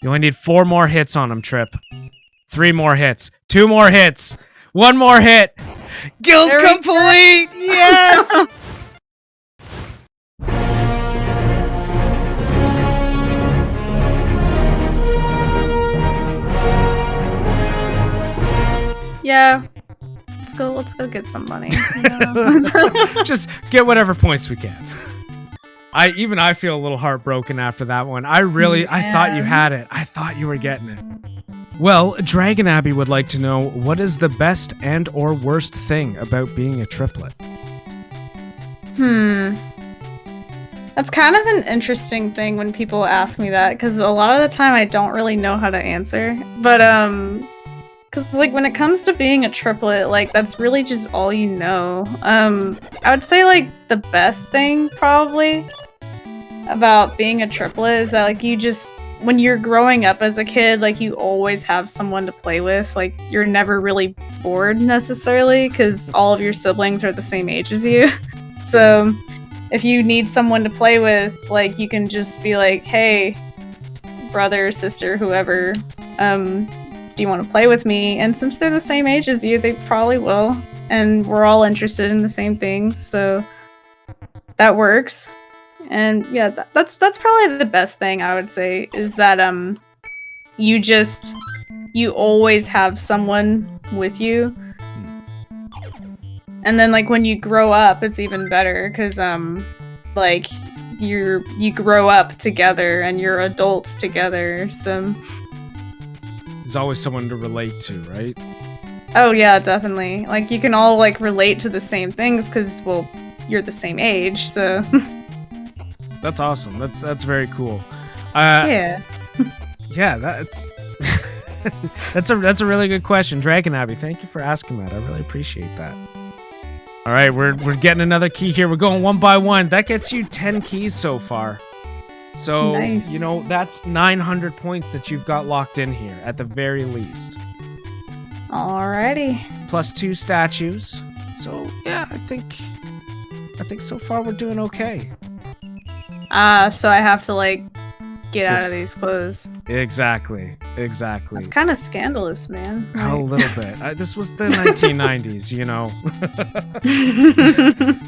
You only need 4 more hits on him, Trip. 3 more hits. 2 more hits. 1 more hit. Guild complete! Yes! Yeah. Let's go get some money. Just get whatever points we can. I feel a little heartbroken after that one. I thought you had it. I thought you were getting it. Well, Dragon Abbey would like to know, what is the best and or worst thing about being a triplet? That's kind of an interesting thing when people ask me that, because a lot of the time I don't really know how to answer. But because like when it comes to being a triplet, like that's really just all you know. I would say like the best thing probably about being a triplet is that like you just, when you're growing up as a kid, like you always have someone to play with. Like you're never really bored necessarily because all of your siblings are the same age as you. So if you need someone to play with, like you can just be like, hey, brother, sister, whoever, do you want to play with me? And since they're the same age as you, they probably will. And we're all interested in the same things, so that works. And yeah, that's probably the best thing I would say, is that you always have someone with you. And then like when you grow up, it's even better because like you grow up together and you're adults together. So there's always someone to relate to, right? Oh yeah, definitely. Like you can all like relate to the same things because, well, you're the same age, so. That's awesome. That's very cool. Yeah. Yeah, that's that's a really good question, Dragon Abbey. Thank you for asking that. I really appreciate that. All right, we're getting another key here. We're going 1 by 1. That gets you 10 keys so far. So, nice. You know, that's 900 points that you've got locked in here, at the very least. Alrighty. Plus 2 statues. So, yeah, I think so far we're doing okay. So I have to, like, get out of these clothes. Exactly. It's kind of scandalous, man. A little bit. This was the 1990s, you know.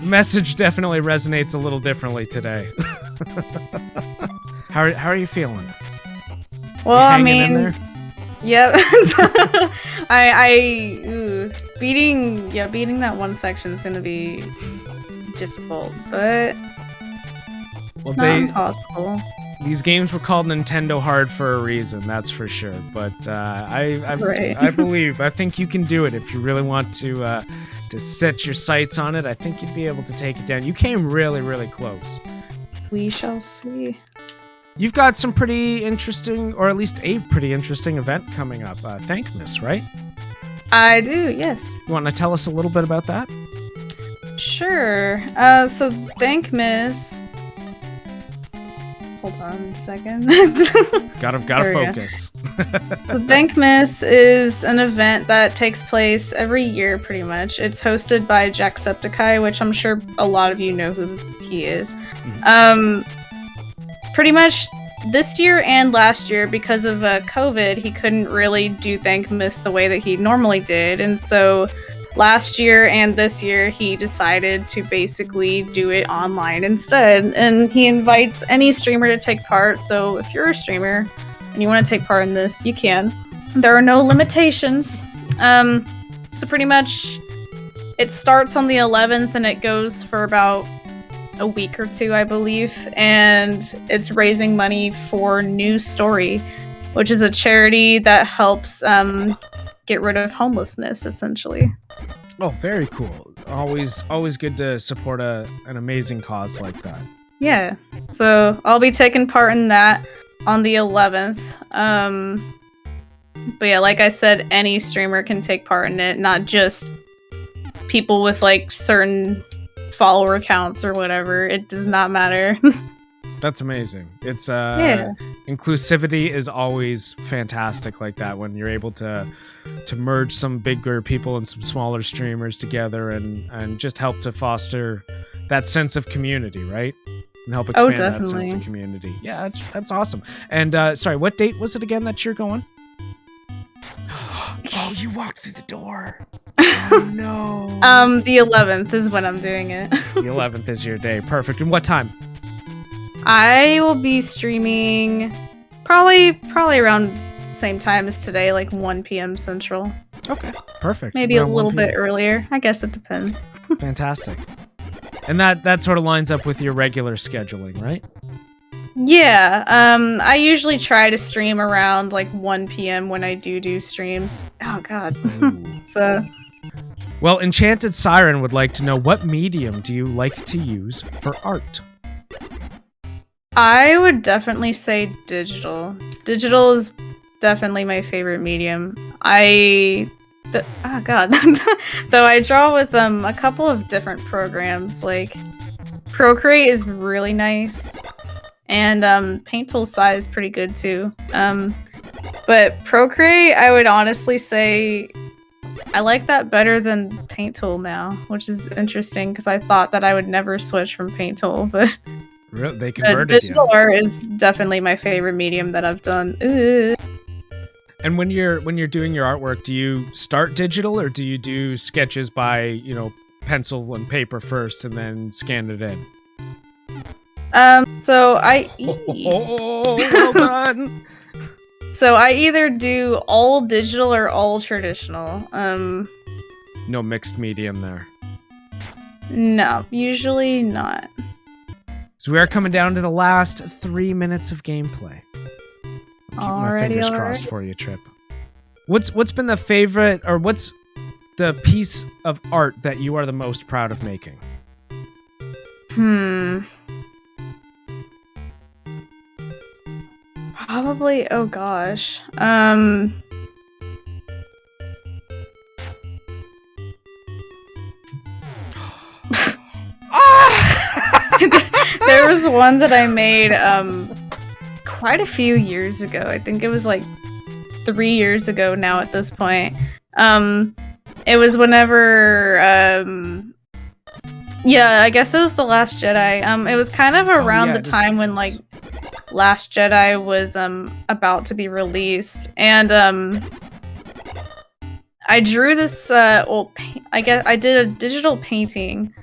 Message definitely resonates a little differently today. How are you feeling? Well, I mean, yep. Beating that one section is gonna be difficult, but not impossible. These games were called Nintendo Hard for a reason, that's for sure. But I think you can do it if you really want to set your sights on it. I think you'd be able to take it down. You came really, really close. We shall see. You've got some pretty interesting, or at least a pretty interesting event coming up. Thankmas, right? I do, yes. You want to tell us a little bit about that? Sure. So Thankmas. Hold on a second. Gotta focus. So Thankmas is an event that takes place every year, pretty much. It's hosted by Jacksepticeye, which I'm sure a lot of you know who he is. Pretty much this year and last year, because of COVID, he couldn't really do Thankmas the way that he normally did, and so last year and this year, he decided to basically do it online instead, and he invites any streamer to take part. So if you're a streamer and you want to take part in this, you can. There are no limitations. So pretty much, it starts on the 11th and it goes for about a week or 2, I believe, and it's raising money for New Story, which is a charity that helps get rid of homelessness, essentially. Oh, very cool. Always good to support an amazing cause like that. Yeah. So I'll be taking part in that on the 11th. But yeah, like I said, any streamer can take part in it, not just people with like certain follower accounts or whatever. It does not matter. That's amazing. It's inclusivity is always fantastic like that, when you're able to merge some bigger people and some smaller streamers together and just help to foster that sense of community, right? and help expand that definitely. sense of community. Yeah, that's awesome. And sorry, what date was it again that you're going? Oh, you walked through the door. Oh, no. The 11th is when I'm doing it. The 11th is your day. Perfect. And what time? I will be streaming probably around same time as today, like 1 p.m. Central. Okay, perfect. Maybe Around a little 1 p.m. bit earlier. I guess it depends. Fantastic. And that sort of lines up with your regular scheduling, right? Yeah, I usually try to stream around like 1 p.m. when I do streams. Oh god. So well, Enchanted Siren would like to know, what medium do you like to use for art? I would definitely say digital. Digital is definitely my favorite medium. Oh god. Though I draw with a couple of different programs. Like Procreate is really nice. And Paint Tool Sai is pretty good too. But Procreate, I would honestly say I like that better than Paint Tool now, which is interesting because I thought that I would never switch from Paint Tool, but they converted digital art is definitely my favorite medium that I've done. Ugh. And when you're doing your artwork, do you start digital or do you do sketches by, pencil and paper first and then scan it in? So I well done. So I either do all digital or all traditional. No mixed medium there. No, usually not. So we are coming down to the last 3 minutes of gameplay. I'm keeping my fingers crossed for you, Trip. What's been the favorite, or what's the piece of art that you are the most proud of making? Probably, oh gosh. There was one that I made quite a few years ago. I think it was like 3 years ago now at this point. It was whenever yeah, I guess it was The Last Jedi. It was kind of around the time when like Last Jedi was about to be released, and I drew this I guess I did a digital painting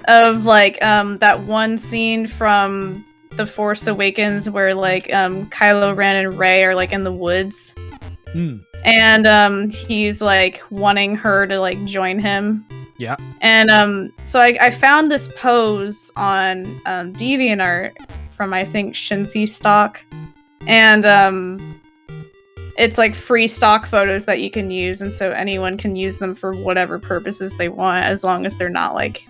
of like that one scene from The Force Awakens where like Kylo Ren and Rey are like in the woods. And he's like wanting her to like join him. Yeah. And so I found this pose on DeviantArt from I think Shinsi stock, and it's like free stock photos that you can use, and so anyone can use them for whatever purposes they want as long as they're not like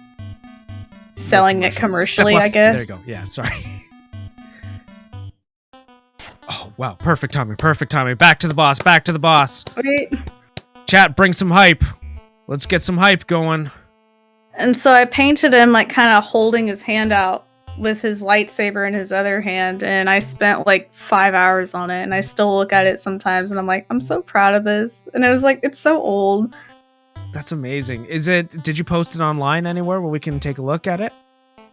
selling it commercially, I guess. There you go. Yeah, sorry. Oh wow, perfect timing, perfect timing. Back to the boss, back to the boss. Wait. Chat, bring some hype. Let's get some hype going. And so I painted him like kind of holding his hand out with his lightsaber in his other hand, and I spent like 5 hours on it, and I still look at it sometimes and I'm like, I'm so proud of this. And it was like, it's so old. That's amazing. Did you post it online anywhere where we can take a look at it?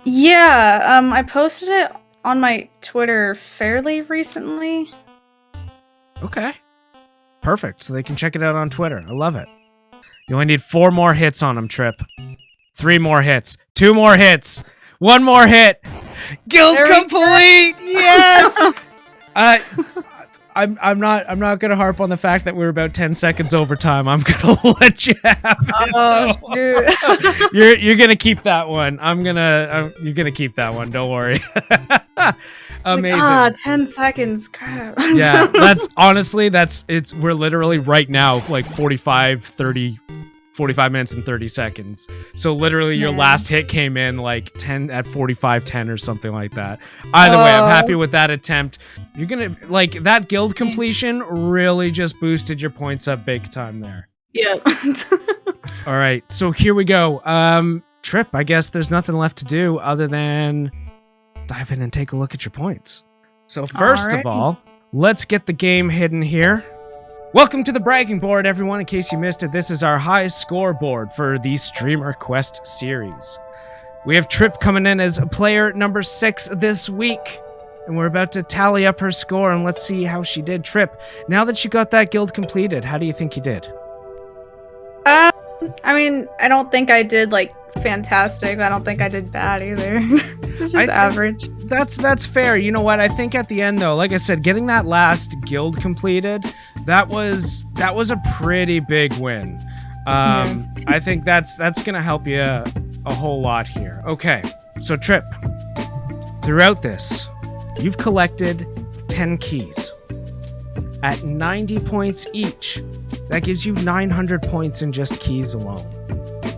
Yeah, I posted it on my Twitter fairly recently. Okay. Perfect. So they can check it out on Twitter. I love it. You only need 4 more hits on him, Trip. 3 more hits. 2 more hits. 1 more hit. Guild complete. Yes. I'm not gonna harp on the fact that we're about 10 seconds over time. I'm gonna let you have it. Oh shoot. You're gonna keep that one. You're gonna keep that one. Don't worry. Amazing. Like, 10 seconds. Crap. Yeah, that's honestly we're literally right now like 45 minutes and 30 seconds. So literally your last hit came in like 10 at 45:10 or something like that. Either way, I'm happy with that attempt. You're gonna like that guild completion really just boosted your points up big time there. Yep. All right, so here we go. Trip, I guess there's nothing left to do other than dive in and take a look at your points. So first of all, let's get the game hidden here. Welcome to the bragging board, everyone. In case you missed it, this is our high scoreboard for the Streamer Quest series. We have Trip coming in as player number 6 this week. And we're about to tally up her score, and let's see how she did. Trip, now that you got that guild completed, how do you think you did? I mean, I don't think I did, like, fantastic. I don't think I did bad either. It's just average. That's fair. You know what? I think at the end, though, like I said, getting that last guild completed, that was a pretty big win. I think that's gonna help you a whole lot here. Okay, so Trip, throughout this, you've collected 10 keys at 90 points each. That gives you 900 points in just keys alone.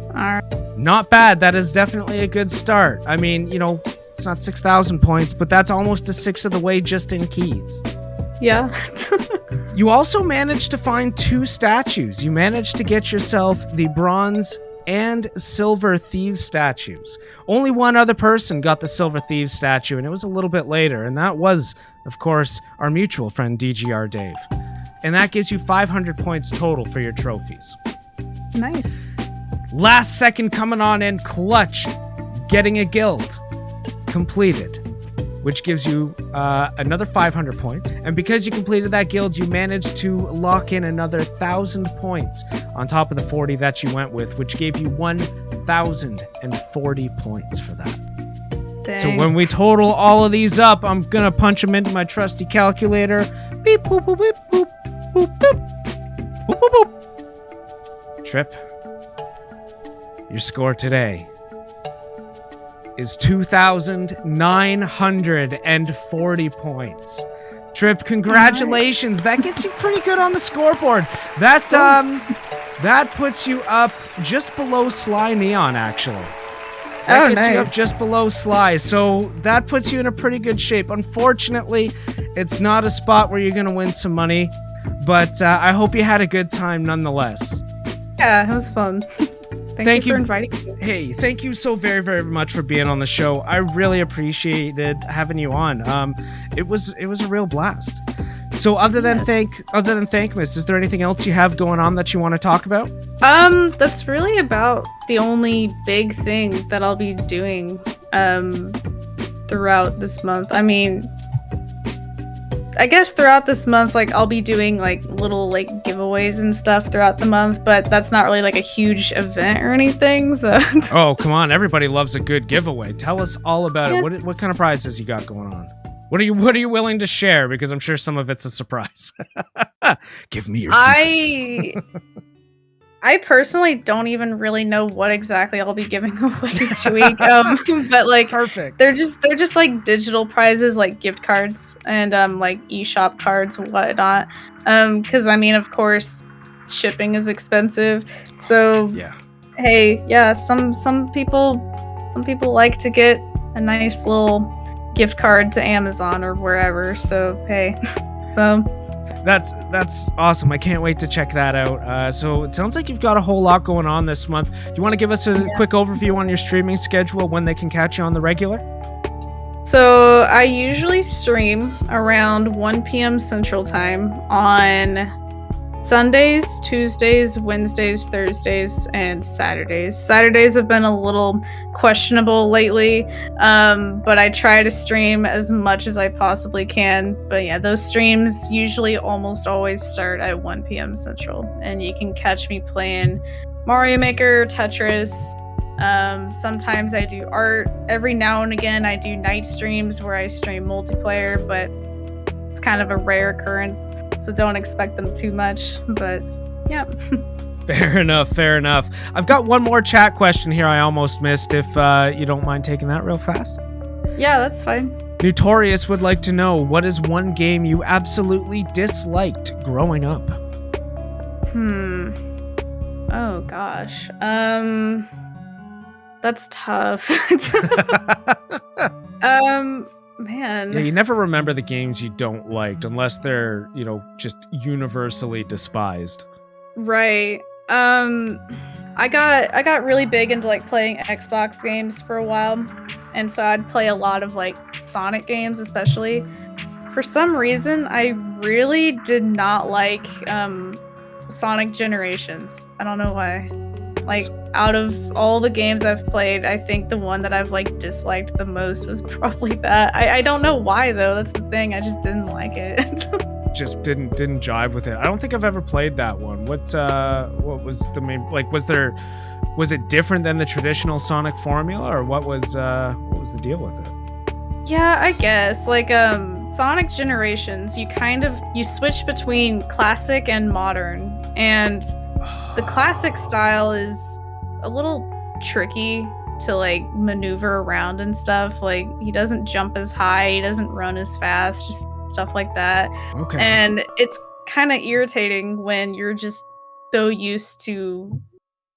Alright. Not bad. That is definitely a good start. I mean, you know, it's not 6,000 points, but that's almost a sixth of the way just in keys. Yeah. You also managed to find 2 statues. You managed to get yourself the Bronze and Silver Thieves statues. Only one other person got the Silver Thieves statue, and it was a little bit later, and that was, of course, our mutual friend DGR Dave. And that gives you 500 points total for your trophies. Nice. Last second coming on in clutch, getting a guild completed, which gives you another 500 points. And because you completed that guild, you managed to lock in another 1,000 points on top of the 40 that you went with, which gave you 1,040 points for that. Dang. So when we total all of these up, I'm gonna punch them into my trusty calculator. Beep, boop, boop, beep, boop, boop, boop, boop, boop, boop. Trip, your score today is 2,940 points. Trip, congratulations. That gets you pretty good on the scoreboard. That's that puts you up just below Sly Neon, actually. That gets you up just below Sly, so that puts you in a pretty good shape. Unfortunately, it's not a spot where you're going to win some money, but I hope you had a good time nonetheless. Yeah, it was fun. Thank you for inviting me. Hey, thank you so very, very much for being on the show. I really appreciated having you on. It was a real blast. So other than Thankmas, is there anything else you have going on that you want to talk about? That's really about the only big thing that I'll be doing throughout this month. I mean, I guess throughout this month, like, I'll be doing, like, little, like, giveaways and stuff throughout the month, but that's not really, like, a huge event or anything, so... Oh, come on. Everybody loves a good giveaway. Tell us all about it. What kind of prizes you got going on? What are you willing to share? Because I'm sure some of it's a surprise. Give me your secrets. I personally don't even really know what exactly I'll be giving away each week. But like, perfect. They're just like digital prizes, like gift cards and like eShop cards and whatnot. Because I mean, of course, shipping is expensive. So yeah. Hey, yeah, some people like to get a nice little gift card to Amazon or wherever. So hey, so. That's awesome. I can't wait to check that out. So it sounds like you've got a whole lot going on this month. Do you want to give us a quick overview on your streaming schedule, when they can catch you on the regular? So I usually stream around 1 p.m. Central Time on Sundays, Tuesdays, Wednesdays, Thursdays, and Saturdays. Saturdays have been a little questionable lately, but I try to stream as much as I possibly can. But yeah, those streams usually almost always start at 1 p.m. Central, and you can catch me playing Mario Maker, Tetris. Sometimes I do art. Every now and again I do night streams where I stream multiplayer, but it's kind of a rare occurrence, so don't expect them too much. But yeah. Fair enough. I've got one more chat question here I almost missed, if you don't mind taking that real fast. Yeah, that's fine. Notorious would like to know, what is one game you absolutely disliked growing up? Oh gosh. That's tough. Man. Yeah, you never remember the games you don't like unless they're, just universally despised. Right. I got really big into like playing Xbox games for a while, and so I'd play a lot of like Sonic games, especially. For some reason, I really did not like Sonic Generations. I don't know why. Like, out of all the games I've played, I think the one that I've like disliked the most was probably that. I don't know why though. That's the thing. I just didn't like it. Just didn't jive with it. I don't think I've ever played that one. What was the main, like, was it different than the traditional Sonic formula, or what was the deal with it? Yeah, I guess. Like Sonic Generations, you switch between classic and modern, and the classic style is a little tricky to like maneuver around and stuff. Like he doesn't jump as high, he doesn't run as fast, just stuff like that. Okay. And it's kind of irritating when you're just so used to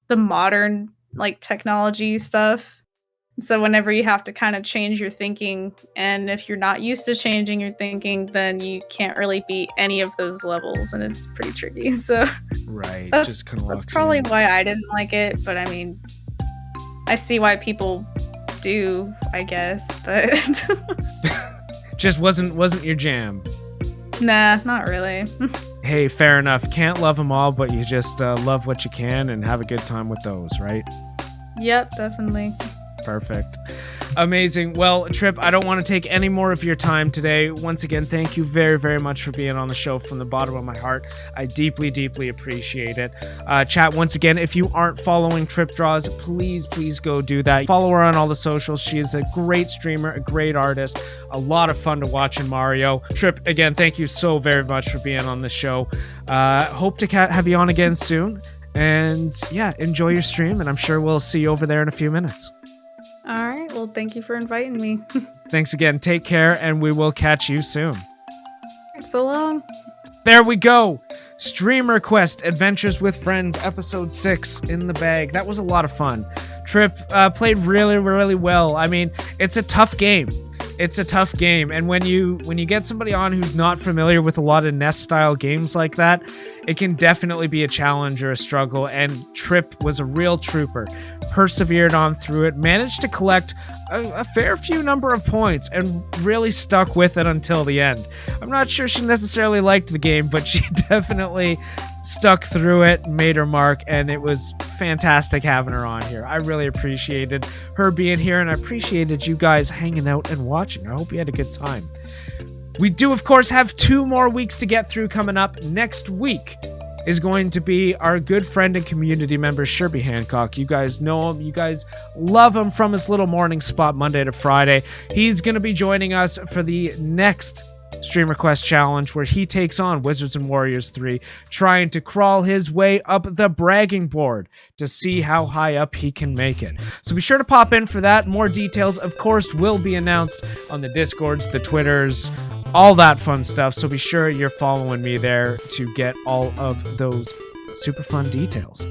the modern like technology stuff. So whenever you have to kind of change your thinking, and if you're not used to changing your thinking, then you can't really beat any of those levels, and it's pretty tricky. So right, that's probably why I didn't like it. But I mean, I see why people do, I guess. But just wasn't your jam. Nah, not really. Hey, fair enough. Can't love them all, but you just love what you can and have a good time with those, right? Yep, definitely. Perfect. Amazing. Well, Trip, I don't want to take any more of your time today. Once again, thank you very, very much for being on the show from the bottom of my heart. I deeply, deeply appreciate it. Chat, once again, if you aren't following Tripdraws, please go do that. Follow her on all the socials. She is a great streamer, a great artist, a lot of fun to watch in Mario. Trip, again, thank you so very much for being on the show. Hope to have you on again soon. And yeah, enjoy your stream, and I'm sure we'll see you over there in a few minutes. All right. Well, thank you for inviting me. Thanks again. Take care, and we will catch you soon. So long. There we go. Stream Request Adventures with Friends, episode 6 in the bag. That was a lot of fun. Trip played really, really well. I mean, it's a tough game. It's a tough game, and when you get somebody on who's not familiar with a lot of NES-style games like that, it can definitely be a challenge or a struggle, and Trip was a real trooper. Persevered on through it, managed to collect a fair few number of points, and really stuck with it until the end. I'm not sure she necessarily liked the game, but she definitely stuck through it, made her mark, and it was fantastic having her on here. I really appreciated her being here, and I appreciated you guys hanging out and watching. I hope you had a good time. We do, of course, have 2 more weeks to get through coming up. Next week is going to be our good friend and community member, Sherby Hancock. You guys know him. You guys love him from his little morning spot Monday to Friday. He's going to be joining us for the next Stream Request Challenge, where he takes on Wizards and Warriors 3, trying to crawl his way up the bragging board to see how high up he can make it. So be sure to pop in for that. More details, of course, will be announced on the Discords, the Twitters, all that fun stuff. So be sure you're following me there to get all of those super fun details.